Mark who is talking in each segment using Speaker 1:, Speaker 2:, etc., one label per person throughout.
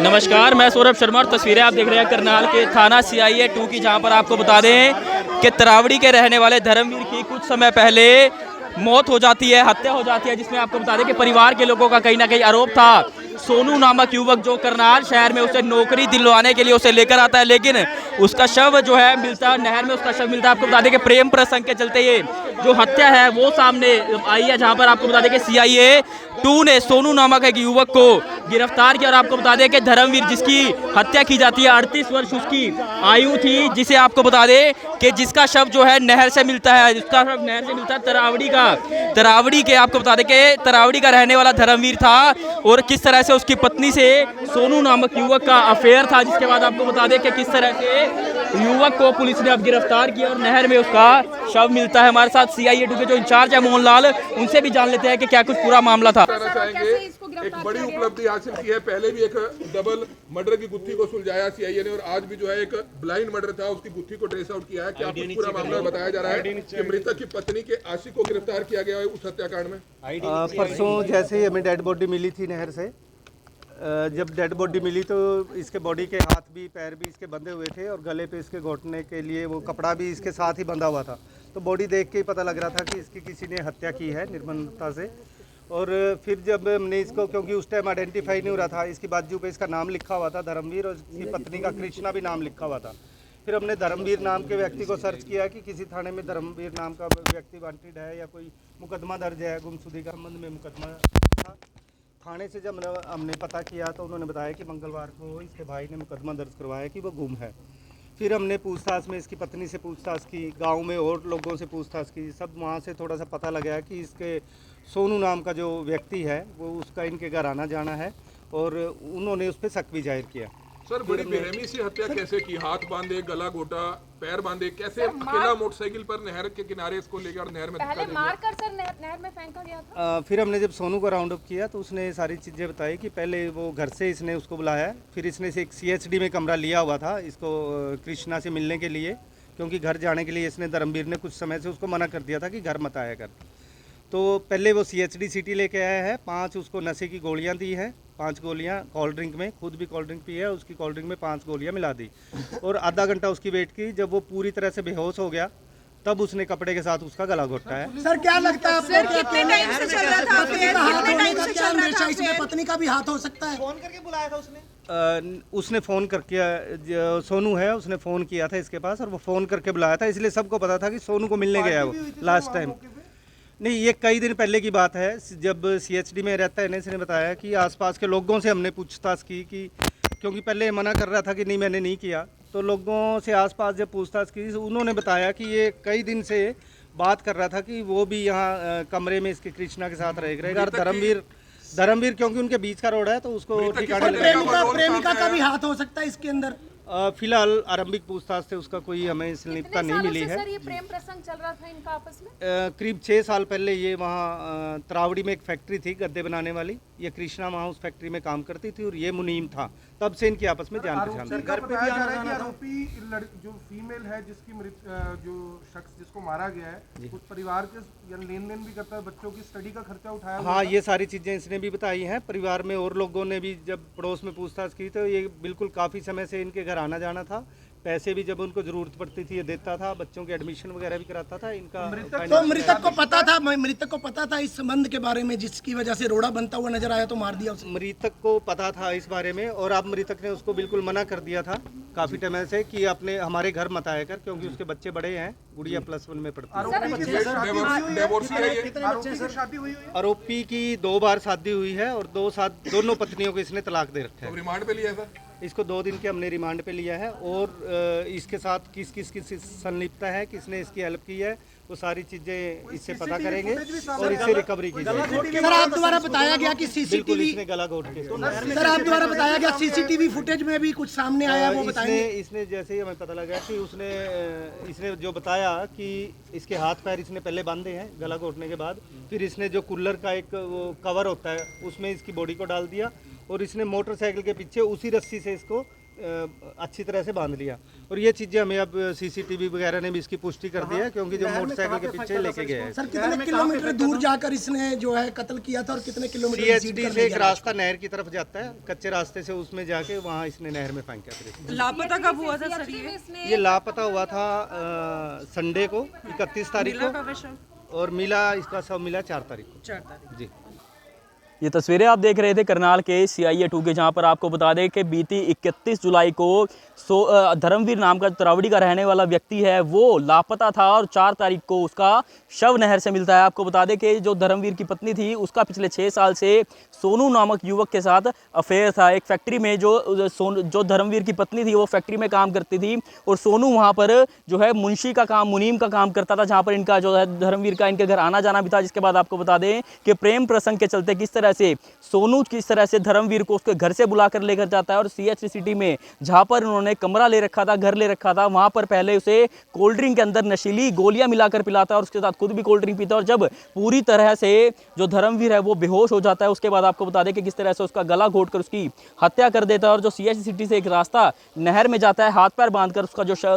Speaker 1: नमस्कार, मैं सौरभ शर्मा और तस्वीरें आप देख रहे हैं करनाल के थाना CIA 2 की, जहां पर आपको बता दें कि तरावड़ी के रहने वाले धर्मवीर की कुछ समय पहले मौत हो जाती है, हत्या हो जाती है, जिसमें आपको बता दें कि परिवार के लोगों का कहीं ना कहीं आरोप था। सोनू नामक युवक जो करनाल शहर में उसे नौकरी दिलवाने के लिए उसे लेकर आता है, लेकिन उसका शव जो है मिलता नहर में, उसका शव मिलता है। आपको बता दें कि प्रेम प्रसंग के चलते ये जो हत्या है वो सामने आई है, जहां पर आपको बता दें कि CIA 2 ने सोनू नामक एक युवक को गिरफ्तार किया। और आपको बता दें कि धर्मवीर जिसकी हत्या की जाती है, 38 वर्ष उसकी आयु थी, जिसे आपको बता दें कि जिसका शव जो है नहर से मिलता है, जिसका शव नहर से मिलता है तरावड़ी के आपको बता दें कि तरावड़ी का रहने वाला धर्मवीर था। और किस तरह से उसकी पत्नी से सोनू नामक युवक का अफेयर था, जिसके बाद आपको बता दें कि किस तरह से युवक को पुलिस ने अब गिरफ्तार किया और नहर में उसका शव मिलता है। हमारे साथ CIA 2 के जो इंचार्ज है मोहनलाल, उनसे भी जान लेते हैं कि क्या कुछ पूरा मामला था।
Speaker 2: एक बड़ी उपलब्धि हासिल की है। पहले भी एक डबल मर्डर की गुत्थी को सुलझाया CIA ने, और आज भी जो है एक ब्लाइंड मर्डर था, उसकी गुत्थी को ट्रेस आउट किया है। क्या कुछ पूरा मामला बताया जा रहा है कि मृतक की पत्नी के आशिक को गिरफ्तार किया गया है उस हत्याकांड में?
Speaker 3: परसों जैसे ही हमें डेड बॉडी मिली थी नहर से, जब डेड बॉडी मिली तो इसके बॉडी के हाथ भी पैर भी इसके बंधे हुए थे और गले पे इसके घोटने के लिए वो कपड़ा भी इसके साथ ही बंधा हुआ था। तो बॉडी देख के ही पता लग रहा था कि इसकी किसी ने हत्या की है निर्ममता से। और फिर जब हमने इसको, क्योंकि उस टाइम आइडेंटिफाई नहीं हो रहा था, इसकी बाजू पे इसका नाम लिखा हुआ था धर्मवीर, और इसकी पत्नी का कृष्णा भी नाम लिखा हुआ था। फिर हमने धर्मवीर नाम के व्यक्ति को सर्च किया कि किसी थाने में धर्मवीर नाम का व्यक्ति वांटेड है या कोई मुकदमा दर्ज है, गुमशुदगी का संबंध में मुकदमा था। थाने से जब हमने पता किया तो उन्होंने बताया कि मंगलवार को इसके भाई ने मुकदमा दर्ज करवाया कि वो गुम है। फिर हमने पूछताछ में इसकी पत्नी से पूछताछ की, गांव में और लोगों से पूछताछ की, सब वहाँ से थोड़ा सा पता लगा कि इसके सोनू नाम का जो व्यक्ति है वो उसका इनके घर आना जाना है, और उन्होंने उस पर शक भी जाहिर किया।
Speaker 2: सर, बड़ी बेरहमी से हत्या कैसे की? हाथ बांधे, गला घोटा, पैर बांधे, कैसे अकेला मोटरसाइकिल पर नहर के किनारे इसको लेकर नहर में
Speaker 4: पहले मारकर सर नहर में फेंका गया था।
Speaker 3: फिर हमने जब सोनू को राउंड अप किया तो उसने सारी चीज़ें बताई कि पहले वो घर से इसने उसको बुलाया, फिर इसने से एक CHD में कमरा लिया हुआ था इसको कृष्णा से मिलने के लिए, क्योंकि घर जाने के लिए इसने धर्मवीर ने कुछ समय से उसको मना कर दिया था कि घर मत आया कर। तो पहले वो CHD सिटी लेके आया है, 5 उसको नशे की गोलियां दी है, 5 गोलियां कोल्ड ड्रिंक में, खुद भी कोल्ड ड्रिंक पी है, उसकी कोल्ड ड्रिंक में 5 गोलियां मिला दी, और आधा घंटा उसकी वेट की। जब वो पूरी तरह से बेहोश हो गया तब उसने कपड़े के साथ उसका गला घोटा है।
Speaker 5: सर क्या लगता है
Speaker 4: सर कितने टाइम से चल रहा था? कितने टाइम से चल रहा था?
Speaker 5: इसमें पत्नी का भी हाथ हो सकता है।
Speaker 3: फोन करके बुलाया था उसने फ़ोन करके, जो सोनू है उसने फ़ोन किया था इसके पास, और वो फ़ोन करके बुलाया था, इसलिए सबको पता था कि सोनू को मिलने गया है वो लास्ट टाइम। नहीं, ये कई दिन पहले की बात है, जब CHD में रहता है। इसने बताया कि आसपास के लोगों से हमने पूछताछ की कि, क्योंकि पहले मना कर रहा था कि नहीं मैंने नहीं किया, तो लोगों से आसपास जब पूछताछ की उन्होंने बताया कि ये कई दिन से बात कर रहा था कि वो भी यहाँ कमरे में इसके कृष्णा के साथ रहेगा। और धर्मवीर क्योंकि उनके बीच का रोड है तो उसको ठिकाने
Speaker 5: प्रेमिका का भी हाथ हो सकता है इसके अंदर।
Speaker 3: फिलहाल आरंभिक पूछताछ से उसका कोई हमें संलिप्तता नहीं मिली है।
Speaker 4: सर ये प्रेम प्रसंग चल रहा था इनका आपस में?
Speaker 3: करीब 6 साल पहले ये वहाँ तरावड़ी में एक फैक्ट्री थी गद्दे बनाने वाली, ये कृष्णा वहाँ उस फैक्ट्री में काम करती थी और ये मुनीम था, तब से इनकी आपस में जान पहचान थी।
Speaker 6: घर पे भी आरोपी जो फीमेल है, जिसकी जो शख्स जिसको मारा गया है, उस परिवार के लेन देन भी करता है, बच्चों की स्टडी का खर्चा उठाया।
Speaker 3: हाँ, ये सारी चीज़ें इसने भी बताई हैं। परिवार में और लोगों ने भी जब पड़ोस में पूछताछ की तो ये बिल्कुल काफ़ी समय से इनके घर आना जाना था, पैसे भी जब उनको जरूरत पड़ती थी ये देता था, बच्चों के एडमिशन वगैरह भी कराता था इनका।
Speaker 5: तो मृतक को पता था इस संबंध के बारे में, जिसकी वजह से रोड़ा बनता हुआ नजर आया तो मार दिया उसे?
Speaker 3: मृतक को पता था इस बारे में, और अब मृतक ने उसको बिल्कुल मना कर दिया था काफी टाइम से कि अपने हमारे घर मत आया कर, क्योंकि उसके बच्चे बड़े हैं, गुड़िया +1 में पढ़ती है। आरोपी की 2 बार शादी हुई है और दोनों पत्नियों को इसने तलाक दे रखा है।
Speaker 2: रिमांड पे लिया था
Speaker 3: इसको 2 दिन के हमने रिमांड पे लिया है, और इसके साथ किस किस की संलिप्तता है, किसने इसकी हेल्प की है, वो सारी चीजें इससे पता करेंगे और इससे रिकवरी की जाएगी।
Speaker 5: सर आप द्वारा बताया गया कि CCTV,
Speaker 3: इसने गला घोट के,
Speaker 5: सर आप द्वारा बताया गया CCTV फुटेज में भी कुछ सामने आया, वो बताएंगे?
Speaker 3: इसने जैसे ही हमें पता लगा कि इसने जो बताया कि इसके हाथ पैर इसने पहले बांधे हैं गला घोटने के बाद, फिर इसने जो कूलर का एक वो कवर होता है उसमें इसकी बॉडी को डाल दिया, और इसने मोटरसाइकिल के पीछे उसी रस्सी से इसको अच्छी तरह से बांध लिया। और ये चीज़ें हमें अब सीसीटीवी वगैरह ने भी इसकी पुष्टि कर दी है, क्योंकि जो मोटरसाइकिल के पीछे लेके गए हैं।
Speaker 5: सर कितने किलोमीटर दूर जाकर इसने जो है कत्ल किया था और कितने किलोमीटर
Speaker 3: सीएचडी से एक रास्ता नहर की तरफ जाता है, कच्चे रास्ते से उसमें जाके वहाँ इसने नहर में फेंका था।
Speaker 4: लापता कब हुआ था सर
Speaker 3: ये लापता हुआ था संडे को 31 तारीख को, और मिला इसका शव मिला 4 तारीख को। जी,
Speaker 1: ये तस्वीरें आप देख रहे थे करनाल के CIA 2 के, जहां पर आपको बता दें कि बीती 31 जुलाई को धर्मवीर नाम का तरावड़ी का रहने वाला व्यक्ति है, वो लापता था और 4 तारीख को उसका शव नहर से मिलता है। आपको बता दें कि जो धर्मवीर की पत्नी थी उसका पिछले 6 साल से सोनू नामक युवक के साथ अफेयर था। एक फैक्ट्री में जो धर्मवीर की पत्नी थी वो फैक्ट्री में काम करती थी, और सोनू वहाँ पर जो है मुंशी का काम, मुनीम का काम करता था, जहाँ पर इनका जो है धर्मवीर का इनके घर आना जाना भी था। जिसके बाद आपको बता दें कि प्रेम प्रसंग के चलते किस तरह से सोनू किस तरह से धर्मवीर को उसके घर से बुलाकर लेकर जाता है, और CHD सिटी में जहां पर उन्होंने कमरा ले रखा था, घर ले रखा था, वहां पर पहले उसे कोल्ड ड्रिंक के अंदर नशीली गोलियां मिलाकर पिलाता है और उसके साथ खुद भी कोल्ड ड्रिंक पीता है। और जब पूरी तरह से जो धर्मवीर है वो बेहोश हो जाता है, उसके बाद आपको बता दें कि किस तरह से उसका गला घोटकर उसकी हत्या कर देता है। और जो CHD सिटी से एक रास्ता नहर में जाता है, हाथ पैर बांधकर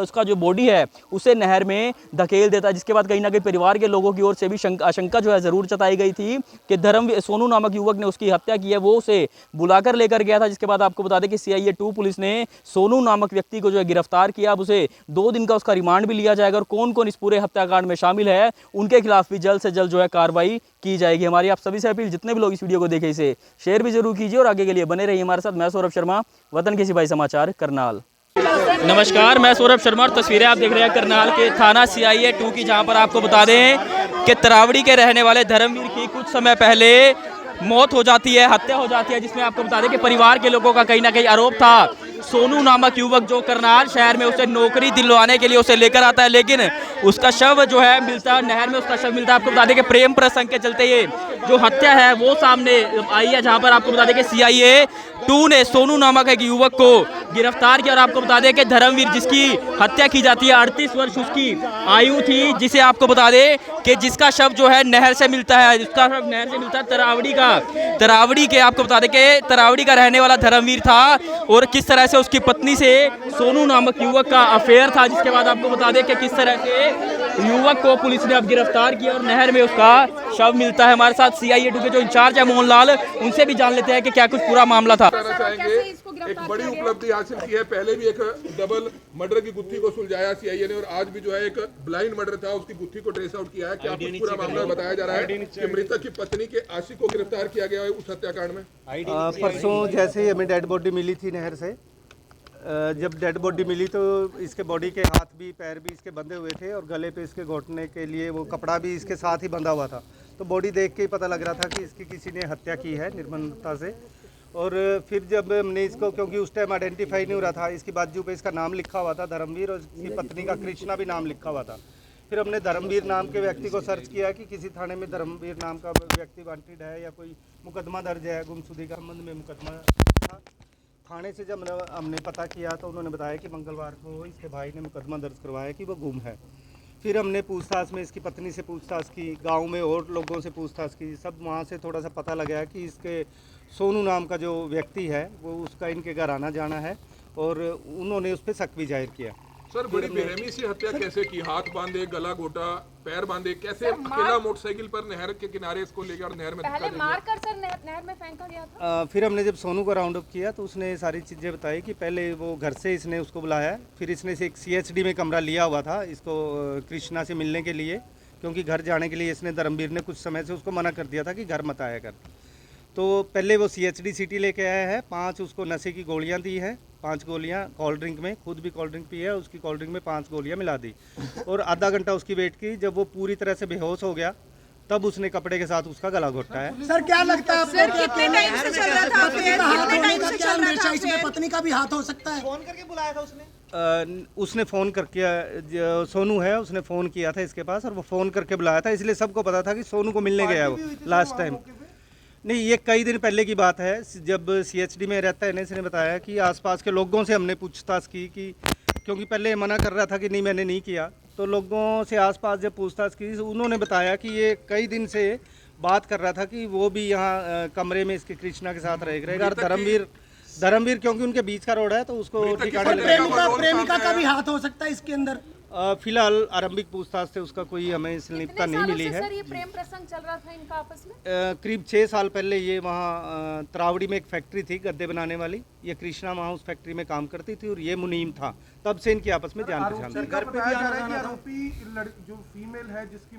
Speaker 1: उसका जो बॉडी है उसे नहर में धकेल देता है। जिसके बाद कहीं ना कहीं परिवार के लोगों की ओर से भी आशंका जो है जरूर जताई गई थी कि सोनू नामक युवक ने उसकी हत्या की है, वो उसे बुलाकर लेकर गया था। जिसके बाद आपको बता दें कि CIA 2 पुलिस ने सोनू नामक व्यक्ति को जो है गिरफ्तार किया। अब उसे 2 दिन का उसका रिमांड भी लिया जाएगा, और कौन कौन इस पूरे हत्याकांड में शामिल है उनके खिलाफ भी जल्द से जल्द जो है कार्रवाई की जाएगी। हमारी आप सभी से अपील, जितने भी लोग इस वीडियो को देखें इसे शेयर भी जरूर कीजिए, और आगे के लिए बने रहिए हमारे साथ। मैं सौरभ शर्मा, वतन के सिपाही समाचार, करनाल। नमस्कार, मैं सौरभ शर्मा और तस्वीरें आप देख रहे हैं करनाल के थाना CIA 2 की, जहां पर आपको बता दें कि तरावड़ी के रहने वाले धर्मवीर की कुछ समय पहले मौत हो जाती है, हत्या हो जाती है। जिसमें आपको बता दें कि परिवार के लोगों का कहीं ना कहीं आरोप था, सोनू नामक युवक जो करनाल शहर में उसे नौकरी दिलवाने के लिए उसे लेकर आता है, लेकिन उसका शव जो है मिलता है नहर में, उसका शव मिलता है। आपको बता दें कि प्रेम प्रसंग के चलते ये जो हत्या है वो सामने आई है, जहां पर आपको बता दें कि CIA 2 ने सोनू नामक एक युवक को गिरफ्तार किया। और आपको बता दें कि धर्मवीर जिसकी हत्या की जाती है, 38 वर्ष उसकी आयु थी, जिसे आपको बता दें कि जिसका शव जो है नहर से मिलता है, उसका शव नहर से मिलता है तरावड़ी के आपको बता दें कि तरावड़ी का रहने वाला धर्मवीर था, और किस तरह से उसकी पत्नी से सोनू नामक युवक का अफेयर था। जिसके बाद आपको बता दें कि किस तरह से युवक को पुलिस ने अब गिरफ्तार किया और नहर में उसका शव मिलता है। हमारे साथ CIA 2 के जो इंचार्ज है मोहनलाल, उनसे भी जान लेते हैं कि क्या कुछ पूरा मामला था।
Speaker 2: बताना चाहेंगे एक बड़ी उपलब्धि हासिल की है। पहले भी एक डबल मर्डर की गुत्थी को सुलझाया CIA ने, और आज भी जो है एक ब्लाइंड मर्डर था उसकी गुत्थी को ट्रेस आउट किया है। क्या कुछ पूरा मामला बताया जा रहा है कि मृतक की पत्नी के आशिक को गिरफ्तार किया गया है उस हत्याकांड में?
Speaker 3: परसों जैसे ही हमें डेड बॉडी मिली थी नहर से, जब डेड बॉडी मिली तो इसके बॉडी के हाथ भी पैर भी इसके बंधे हुए थे, और गले पे इसके घोटने के लिए वो कपड़ा भी इसके साथ ही बंधा हुआ था। तो बॉडी देख के ही पता लग रहा था कि इसकी किसी ने हत्या की है निर्ममता से। और फिर जब हमने इसको, क्योंकि उस टाइम आइडेंटिफाई नहीं हो रहा था, इसकी बाजू पे इसका नाम लिखा हुआ था धर्मवीर, और इसकी पत्नी का कृष्णा भी नाम लिखा हुआ था। फिर हमने धर्मवीर नाम के व्यक्ति को सर्च किया कि किसी थाने में धर्मवीर नाम का व्यक्ति वांटेड है या कोई मुकदमा दर्ज है, गुमशुदगी का संबंध में मुकदमा था। थाने से जब हमने पता किया तो उन्होंने बताया कि मंगलवार को इसके भाई ने मुकदमा दर्ज करवाया कि वो गुम है। फिर हमने पूछताछ में इसकी पत्नी से पूछताछ की, गांव में और लोगों से पूछताछ की, सब वहाँ से थोड़ा सा पता लगा कि इसके सोनू नाम का जो व्यक्ति है वो उसका इनके घर आना जाना है, और उन्होंने उस पर शक भी जाहिर किया।
Speaker 2: सर, बड़ी बेरहमी से हत्या कैसे की? हाथ बांधे, गला घोटा, पैर बांधे, कैसे अकेला मोटरसाइकिल पर नहर के किनारे इसको लेकर नहर में
Speaker 7: पहले मारकर सर नहर में फेंका गया था।
Speaker 3: फिर हमने जब सोनू को राउंड अप किया तो उसने सारी चीज़ें बताई कि पहले वो घर से इसने उसको बुलाया, फिर इसने एक CHD में कमरा लिया हुआ था इसको कृष्णा से मिलने के लिए, क्योंकि घर जाने के लिए इसने धर्मवीर ने कुछ समय से उसको मना कर दिया था कि घर मत आया कर। तो पहले वो CHD सिटी लेके आया है, 5 उसको नशे की गोलियां दी हैं, 5 गोलियां कोल्ड ड्रिंक में, खुद भी कोल्ड ड्रिंक पी है, उसकी कोल्ड ड्रिंक में 5 गोलियां मिला दी, और आधा घंटा उसकी वेट की। जब वो पूरी तरह से बेहोश हो गया तब उसने कपड़े के साथ उसका गला घोटा है।
Speaker 5: सर क्या लगता है
Speaker 4: सर कितने टाइम से चल रहा था अफेयर? कितने टाइम से चल रहा था
Speaker 5: इसमें
Speaker 4: अफेयर?
Speaker 5: पत्नी का भी हाथ हो सकता है?
Speaker 3: उसने फ़ोन करके, जो सोनू है उसने फ़ोन किया था इसके पास, और वो फ़ोन करके बुलाया था, इसलिए सबको पता था कि सोनू को मिलने गया वो लास्ट टाइम। नहीं, ये कई दिन पहले की बात है, जब CHD में रहता है। इसने बताया कि आसपास के लोगों से हमने पूछताछ की कि, क्योंकि पहले मना कर रहा था कि नहीं मैंने नहीं किया, तो लोगों से आसपास जब पूछताछ की उन्होंने बताया कि ये कई दिन से बात कर रहा था कि वो भी यहाँ कमरे में इसके कृष्णा के साथ रहेगा। और धर्मवीर धर्मवीर क्योंकि उनके बीच का रोड है तो उसको ठिकाने
Speaker 5: और
Speaker 3: लगा।
Speaker 5: प्रेमिका का भी हाथ हो सकता है इसके अंदर।
Speaker 3: फिलहाल आरंभिक पूछताछ से उसका कोई हमें संलिप्तता नहीं मिली है।
Speaker 7: सर ये प्रेम प्रसंग चल रहा था इनका आपस में?
Speaker 3: करीब 6 साल पहले ये वहाँ तरावड़ी में एक फैक्ट्री थी गद्दे बनाने वाली, ये कृष्णा वहाँ उस फैक्ट्री में काम करती थी और ये मुनीम था, तब से इनकी आपस में जान पहचान थी।
Speaker 6: घर पे बताया जा रहा है कि आरोपी जो फीमेल है जिसकी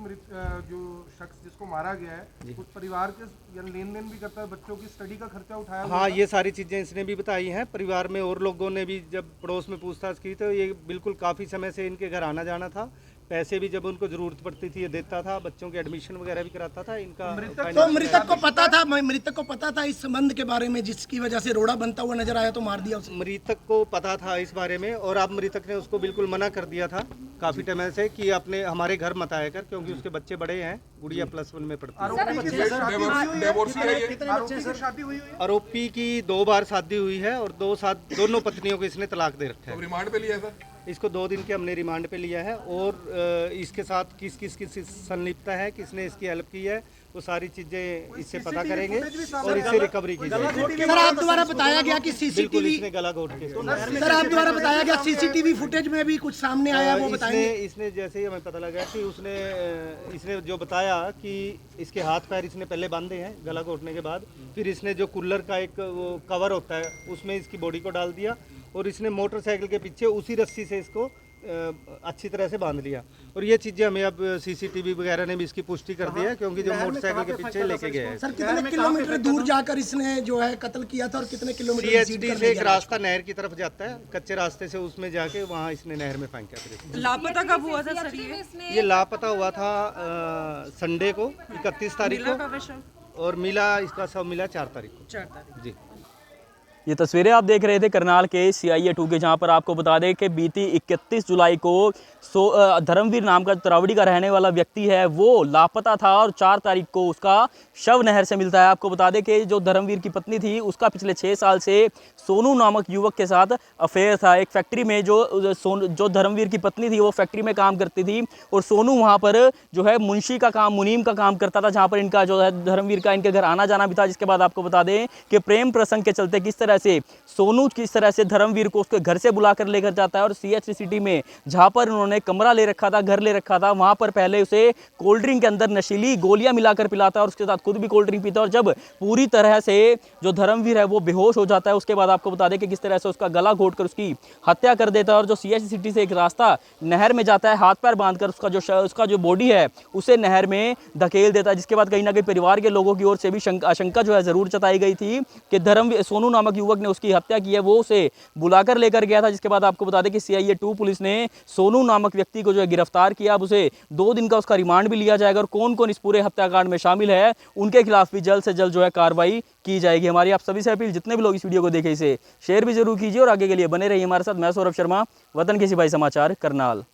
Speaker 6: जो शख्स जिसको मारा गया है उस परिवार के लेन देन भी करता है, बच्चों की स्टडी का खर्चा उठाया हुआ
Speaker 3: हाँ, ये सारी चीज़ें इसने भी बताई हैं। परिवार में और लोगों ने भी जब पड़ोस में पूछताछ की तो ये बिल्कुल काफ़ी समय से इनके घर आना जाना था, पैसे भी जब उनको जरूरत पड़ती थी ये देता था, बच्चों के एडमिशन वगैरह भी कराता था। इनका
Speaker 5: तो मृतक को पता था इस संबंध के बारे में जिसकी वजह से रोड़ा बनता हुआ नजर आया तो मार दिया उसने।
Speaker 3: मृतक को पता था इस बारे में और अब मृतक ने उसको बिल्कुल मना कर दिया था काफ़ी टाइम से कि अपने हमारे घर मत आया कर, क्योंकि उसके बच्चे बड़े हैं, गुड़िया +1 में पढ़ती है। आरोपी की 2 बार शादी हुई है और दोनों पत्नियों को इसने तलाक दे रखा है।
Speaker 2: रिमांड पे लिया सर,
Speaker 3: इसको 2 दिन के हमने रिमांड पे लिया है और इसके साथ किस संलिप्तता है, किसने इसकी हेल्प की है, वो सारी चीजें इससे पता करेंगे और इससे रिकवरी की जाएगी।
Speaker 5: सर आप द्वारा बताया गया कि सीसीटीवी,
Speaker 3: इसने गला घोट के
Speaker 5: सर आप द्वारा बताया गया सीसीटीवी फुटेज में भी कुछ सामने आया, वो बताएंगे।
Speaker 3: इसने जैसे ही हमें पता लगा कि इसने जो बताया कि इसके हाथ पैर इसने पहले बांधे हैं गला घोटने के बाद, फिर इसने जो कूलर का एक वो कवर होता है उसमें इसकी बॉडी को डाल दिया और इसने मोटरसाइकिल के पीछे उसी रस्सी से इसको अच्छी तरह से बांध लिया। और ये चीजें हमें अब सीसीटीवी वगैरह ने भी इसकी पुष्टि कर दी है, क्योंकि जो मोटरसाइकिल के पीछे लेके गए हैं।
Speaker 5: सर कितने किलोमीटर दूर जाकर इसने जो है कत्ल किया था और कितने किलोमीटर
Speaker 3: CHD से एक रास्ता नहर की तरफ जाता है, कच्चे रास्ते से उसमें जाके वहाँ इसने नहर में फेंका था।
Speaker 4: लापता कब हुआ था सर
Speaker 3: ये लापता हुआ था संडे को 31 तारीख को और मिला, इसका शव मिला 4 तारीख को। जी,
Speaker 1: ये तस्वीरें आप देख रहे थे करनाल के CIA 2 के, जहां पर आपको बता दें कि बीती 31 जुलाई को धर्मवीर नाम का तरावड़ी का रहने वाला व्यक्ति है वो लापता था और 4 तारीख को उसका शव नहर से मिलता है। आपको बता दें कि जो धर्मवीर की पत्नी थी उसका पिछले 6 साल से सोनू नामक युवक के साथ अफेयर था। एक फैक्ट्री में जो धर्मवीर की पत्नी थी वो फैक्ट्री में काम करती थी और सोनू वहाँ पर जो है मुंशी का काम, मुनीम का काम करता था, जहाँ पर इनका जो है धर्मवीर का इनके घर आना जाना भी था। जिसके बाद आपको बता दें कि प्रेम प्रसंग के चलते किस तरह से सोनू किस तरह से धर्मवीर को उसके घर से बुलाकर लेकर जाता है और CHD सिटी में जहां पर उन्होंने कमरा ले रखा था, घर ले रखा था, वहां पर पहले उसे कोल्ड ड्रिंक के अंदर नशीली गोलियां मिलाकर पिलाता है और उसके साथ खुद भी कोल्ड ड्रिंक पीता है। और जब पूरी तरह से जो धर्मवीर है वो बेहोश हो जाता है, उसके बाद आपको बता दें कि किस तरह से उसका गला घोटकर उसकी हत्या कर देता है और जो CHD सिटी से एक रास्ता नहर में जाता है, हाथ पैर बांधकर उसका जो बॉडी है उसे नहर में धकेल देता है। जिसके बाद कहीं ना कहीं परिवार के लोगों की ओर से भी आशंका जो है जरूर जताई गई थी कि सोनू नामक युवक ने उसकी हत्या की है, वो उसे बुलाकर लेकर गया था। जिसके बाद आपको बता दें कि CIA 2 पुलिस ने सोनू नामक व्यक्ति को जो है गिरफ्तार किया। अब उसे 2 दिन का उसका रिमांड भी लिया जाएगा और कौन कौन इस पूरे हत्याकांड में शामिल है उनके खिलाफ भी जल्द से जल्द जो है कार्रवाई की जाएगी। हमारी आप सभी से अपील, जितने भी लोग इस वीडियो को देखें इसे शेयर भी जरूर कीजिए और आगे के लिए बने रहिए हमारे साथ। मैं सौरभ शर्मा, वतन के सिपाही समाचार, करनाल।